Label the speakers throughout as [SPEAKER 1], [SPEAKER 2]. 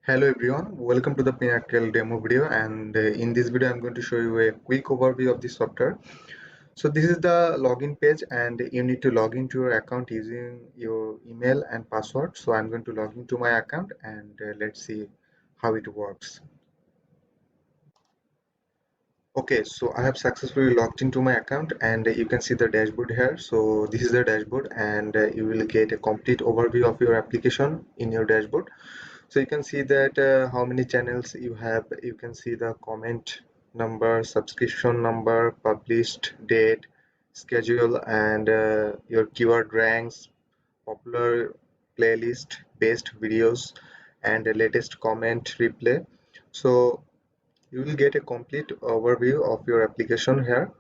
[SPEAKER 1] Hello everyone, welcome to the PinnaKle demo video, and in this video I'm going to show you a quick overview of the software. So this is the login page and you need to log into your account using your email and password. So I'm going to log into my account and let's see how it works. Okay, so I have successfully logged into my account and you can see the dashboard here. So this is the dashboard and you will get a complete overview of your application in your dashboard. So you can see that how many channels you have. You can see the comment number, subscription number, published date, schedule, and your keyword ranks, popular playlist based videos, and the latest comment replay. So you will get a complete overview of your application here.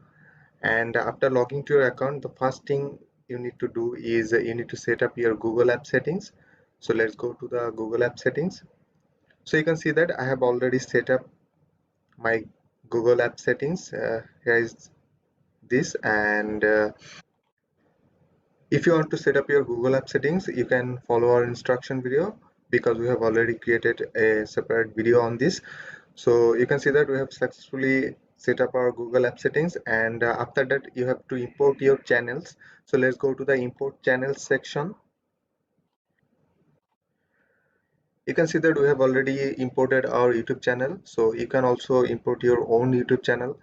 [SPEAKER 1] And after logging to your account, the first thing you need to do is you need to set up your Google app settings. So let's go to the Google app settings. So you can see that I have already set up my Google app settings. Here is this, and if you want to set up your Google app settings, you can follow our instruction video because we have already created a separate video on this. So you can see that we have successfully set up our Google app settings, and after that you have to import your channels. So let's go to the import channels section. You can see that we have already imported our YouTube channel, so you can also import your own YouTube channel.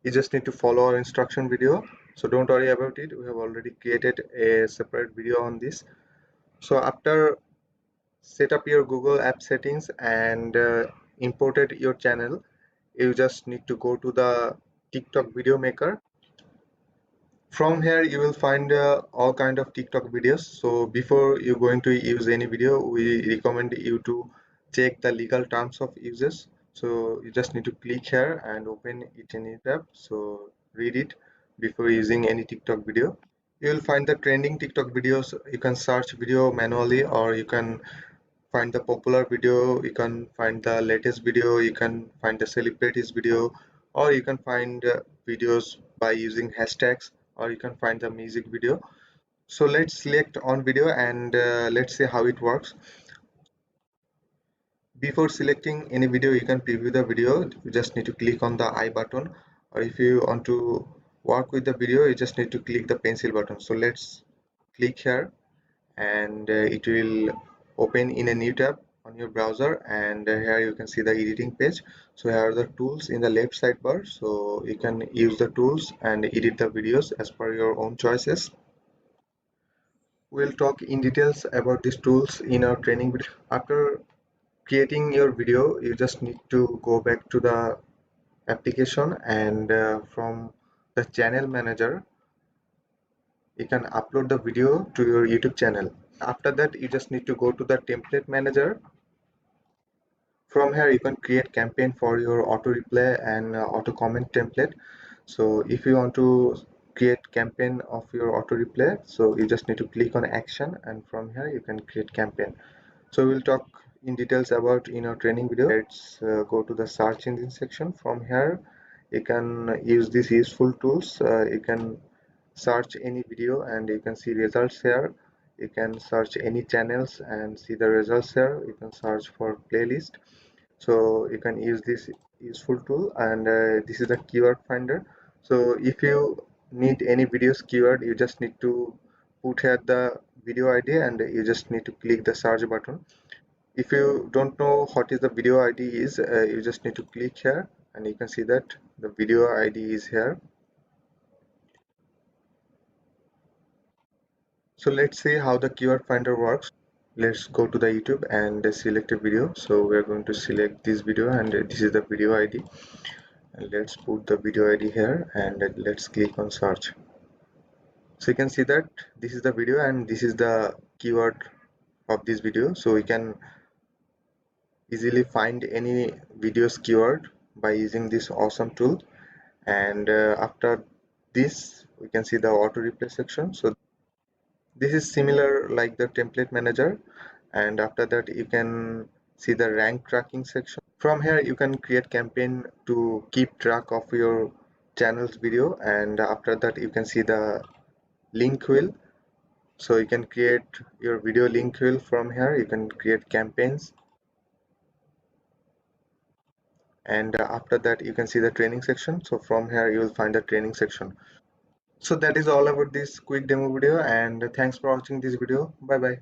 [SPEAKER 1] You just need to follow our instruction video, so don't worry about it. We have already created a separate video on this. So after set up your Google app settings and imported your channel, you just need to go to the TikTok video maker. From here you will find all kind of TikTok videos. So before you're going to use any video, we recommend you to check the legal terms of uses. So you just need to click here and open it in a tab. So read it before using any TikTok video. You will find the trending TikTok videos. You can search video manually, or you can find the popular video, you can find the latest video, you can find the celebrities video, or you can find videos by using hashtags, or you can find the music video. So let's select on video and let's see how it works. Before selecting any video, you can preview the video. You just need to click on the I button, or if you want to work with the video, you just need to click the pencil button. So let's click here, and it will open in a new tab on your browser, and here you can see the editing page. So here are the tools in the left sidebar, so you can use the tools and edit the videos as per your own choices. We'll talk in details about these tools in our training video. After creating your video, you just need to go back to the application, and from the channel manager you can upload the video to your YouTube channel. After that you just need to go to the template manager. From here you can create campaign for your auto replay and auto comment template. So if you want to create campaign of your auto replay, so you just need to click on action, and from here you can create campaign. So we'll talk in details about in our training video. Let's go to the search engine section. From here you can use these useful tools. You can search any video and you can see results here. You can search any channels and see the results here. You can search for playlist. So you can use this useful tool, and this is the keyword finder. So if you need any videos keyword, you just need to put here the video ID and you just need to click the search button. If you don't know what is the video ID is, you just need to click here and you can see that the video ID is here. So let's see how the keyword finder works. Let's go to the YouTube and select a video. So we're going to select this video, and this is the video ID, and let's put the video ID here and let's click on search. So you can see that this is the video and this is the keyword of this video. So we can easily find any videos keyword by using this awesome tool. And after this we can see the auto replay section. So this is similar like the template manager, and after that you can see the rank tracking section. From here you can create campaign to keep track of your channel's video, and after that you can see the link wheel. So you can create your video link wheel. From here you can create campaigns. and after that you can see the training section. So from here you will find the training section. So that is all about this quick demo video, and thanks for watching this video. Bye bye.